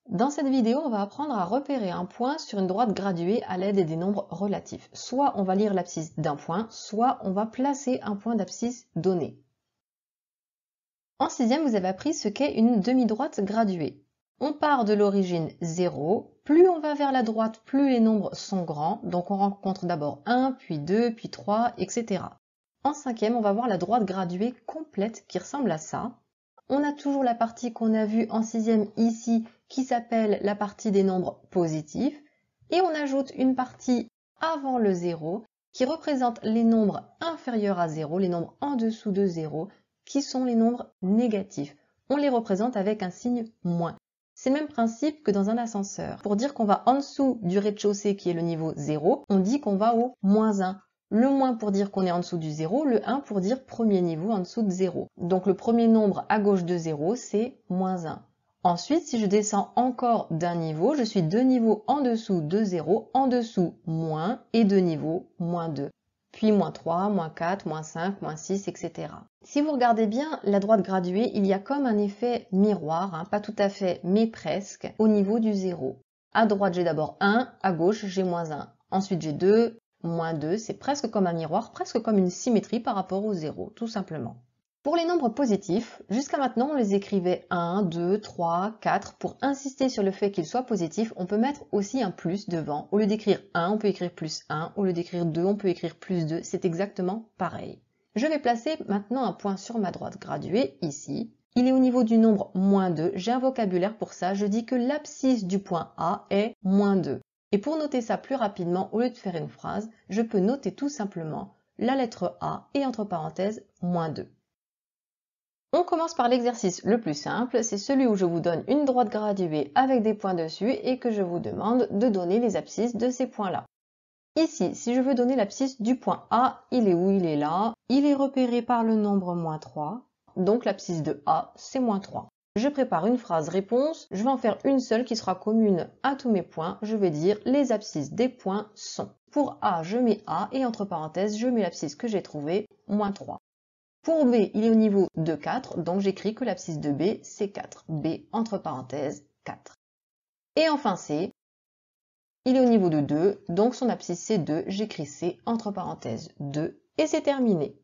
Dans cette vidéo, on va apprendre à repérer un point sur une droite graduée à l'aide des nombres relatifs. Soit on va lire l'abscisse d'un point, soit on va placer un point d'abscisse donné. En sixième, vous avez appris ce qu'est une demi-droite graduée. On part de l'origine 0, plus on va vers la droite, plus les nombres sont grands, donc on rencontre d'abord 1, puis 2, puis 3, etc. En cinquième, on va voir la droite graduée complète qui ressemble à ça. On a toujours la partie qu'on a vue en sixième ici, qui s'appelle la partie des nombres positifs, et on ajoute une partie avant le 0, qui représente les nombres inférieurs à 0, les nombres en dessous de 0, qui sont les nombres négatifs. On les représente avec un signe moins. C'est le même principe que dans un ascenseur. Pour dire qu'on va en dessous du rez-de-chaussée qui est le niveau 0, on dit qu'on va au moins 1. Le moins pour dire qu'on est en dessous du 0, le 1 pour dire premier niveau en dessous de 0. Donc le premier nombre à gauche de 0, c'est moins 1. Ensuite, si je descends encore d'un niveau, je suis 2 niveaux en dessous de 0, en dessous moins et 2 niveaux moins 2. Puis moins 3, moins 4, moins 5, moins 6, etc. Si vous regardez bien la droite graduée, il y a comme un effet miroir, pas tout à fait, mais presque, au niveau du 0. À droite, j'ai d'abord 1, à gauche, j'ai moins 1. Ensuite, j'ai 2, moins 2, c'est presque comme un miroir, presque comme une symétrie par rapport au 0, tout simplement. Pour les nombres positifs, jusqu'à maintenant, on les écrivait 1, 2, 3, 4. Pour insister sur le fait qu'ils soient positifs, on peut mettre aussi un plus devant. Au lieu d'écrire 1, on peut écrire plus 1. Au lieu d'écrire 2, on peut écrire plus 2. C'est exactement pareil. Je vais placer maintenant un point sur ma droite graduée, ici. Il est au niveau du nombre moins 2. J'ai un vocabulaire pour ça. Je dis que l'abscisse du point A est moins 2. Et pour noter ça plus rapidement, au lieu de faire une phrase, je peux noter tout simplement la lettre A et entre parenthèses, moins 2. On commence par l'exercice le plus simple, c'est celui où je vous donne une droite graduée avec des points dessus et que je vous demande de donner les abscisses de ces points-là. Ici, si je veux donner l'abscisse du point A, il est où? Il est là. Il est repéré par le nombre moins 3. Donc l'abscisse de A, c'est moins 3. Je prépare une phrase réponse. Je vais en faire une seule qui sera commune à tous mes points. Je vais dire les abscisses des points sont. Pour A, je mets A et entre parenthèses, je mets l'abscisse que j'ai trouvée, moins 3. Pour B, il est au niveau de 4, donc j'écris que l'abscisse de B, c'est 4. B, entre parenthèses, 4. Et enfin C, il est au niveau de 2, donc son abscisse c'est 2, j'écris C, entre parenthèses, 2, et c'est terminé.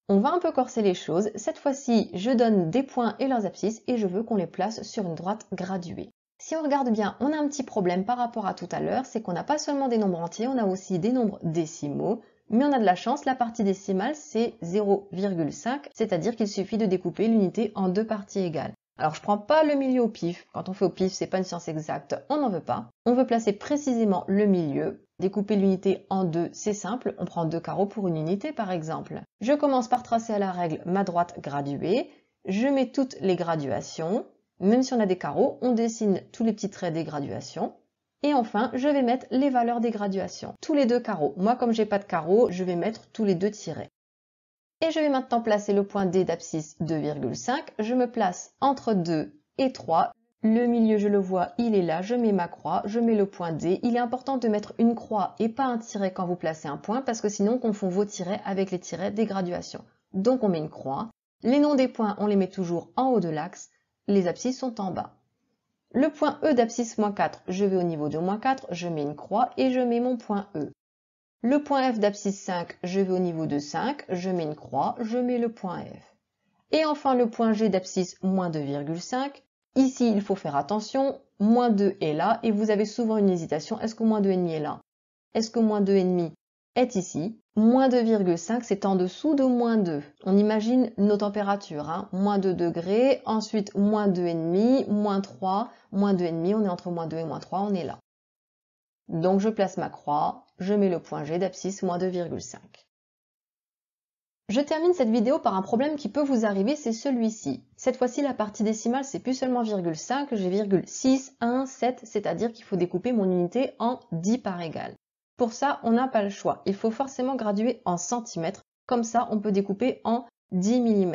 On va un peu corser les choses. Cette fois-ci, je donne des points et leurs abscisses et je veux qu'on les place sur une droite graduée. Si on regarde bien, on a un petit problème par rapport à tout à l'heure, c'est qu'on n'a pas seulement des nombres entiers, on a aussi des nombres décimaux. Mais on a de la chance, la partie décimale c'est 0,5, c'est-à-dire qu'il suffit de découper l'unité en deux parties égales. Alors je prends pas le milieu au pif, quand on fait au pif c'est pas une science exacte, on n'en veut pas. On veut placer précisément le milieu. Découper l'unité en deux, c'est simple, on prend 2 carreaux pour une unité par exemple. Je commence par tracer à la règle ma droite graduée, je mets toutes les graduations, même si on a des carreaux, on dessine tous les petits traits des graduations. Et enfin, je vais mettre les valeurs des graduations. Tous les 2 carreaux. Moi, comme j'ai pas de carreaux, je vais mettre tous les 2 tirets. Et je vais maintenant placer le point D d'abscisse 2,5. Je me place entre 2 et 3. Le milieu, je le vois, il est là. Je mets ma croix, je mets le point D. Il est important de mettre une croix et pas un tiret quand vous placez un point, parce que sinon on confond vos tirets avec les tirets des graduations. Donc on met une croix. Les noms des points, on les met toujours en haut de l'axe. Les abscisses sont en bas. Le point E d'abscisse moins 4, je vais au niveau de moins 4, je mets une croix et je mets mon point E. Le point F d'abscisse 5, je vais au niveau de 5, je mets une croix, je mets le point F. Et enfin le point G d'abscisse moins 2,5. Ici, il faut faire attention, moins 2 est là et vous avez souvent une hésitation, est-ce que moins 2,5 est là? Est-ce que moins 2,5 est ici? Moins 2,5, c'est en dessous de moins 2. On imagine nos températures, moins 2 degrés, ensuite moins 2,5, moins 3, moins 2,5, on est entre moins 2 et moins 3, on est là. Donc je place ma croix, je mets le point G d'abscisse moins 2,5. Je termine cette vidéo par un problème qui peut vous arriver, c'est celui-ci. Cette fois-ci, la partie décimale, c'est plus seulement 0,5, j'ai 0,617, c'est-à-dire qu'il faut découper mon unité en 10 parts égales. Pour ça, on n'a pas le choix. Il faut forcément graduer en centimètres. Comme ça, on peut découper en 10 mm.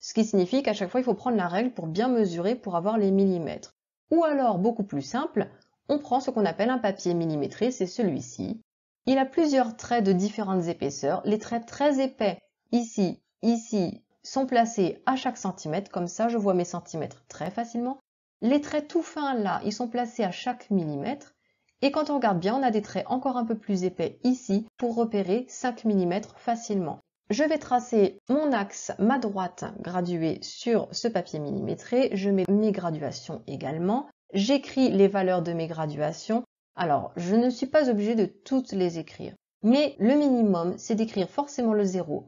Ce qui signifie qu'à chaque fois, il faut prendre la règle pour bien mesurer pour avoir les millimètres. Ou alors, beaucoup plus simple, on prend ce qu'on appelle un papier millimétré, c'est celui-ci. Il a plusieurs traits de différentes épaisseurs. Les traits très épais, ici, sont placés à chaque centimètre. Comme ça, je vois mes centimètres très facilement. Les traits tout fins là, ils sont placés à chaque millimètre. Et quand on regarde bien, on a des traits encore un peu plus épais ici pour repérer 5 mm facilement. Je vais tracer mon axe, ma droite graduée sur ce papier millimétré. Je mets mes graduations également. J'écris les valeurs de mes graduations. Alors, je ne suis pas obligée de toutes les écrire. Mais le minimum, c'est d'écrire forcément le 0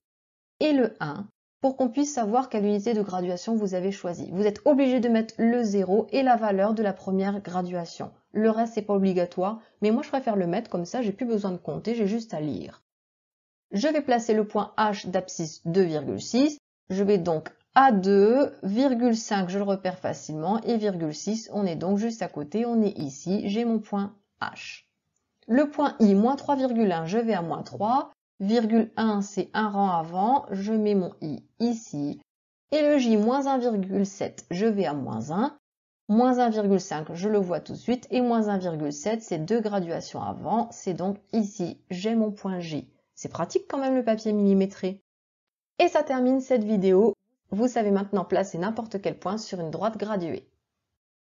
et le 1 pour qu'on puisse savoir quelle unité de graduation vous avez choisi. Vous êtes obligé de mettre le 0 et la valeur de la première graduation. Le reste, c'est pas obligatoire, mais moi je préfère le mettre comme ça, j'ai plus besoin de compter, j'ai juste à lire. Je vais placer le point H d'abscisse 2,6. Je vais donc à 2,5, je le repère facilement, et 0,6, on est donc juste à côté, on est ici, j'ai mon point H. Le point I, moins 3,1, je vais à moins 3. 1, c'est un rang avant, je mets mon I ici. Et le J, moins 1,7, je vais à moins 1. Moins 1,5, je le vois tout de suite. Et moins 1,7, c'est 2 graduations avant, c'est donc ici, j'ai mon point J. C'est pratique quand même le papier millimétré. Et ça termine cette vidéo. Vous savez maintenant placer n'importe quel point sur une droite graduée.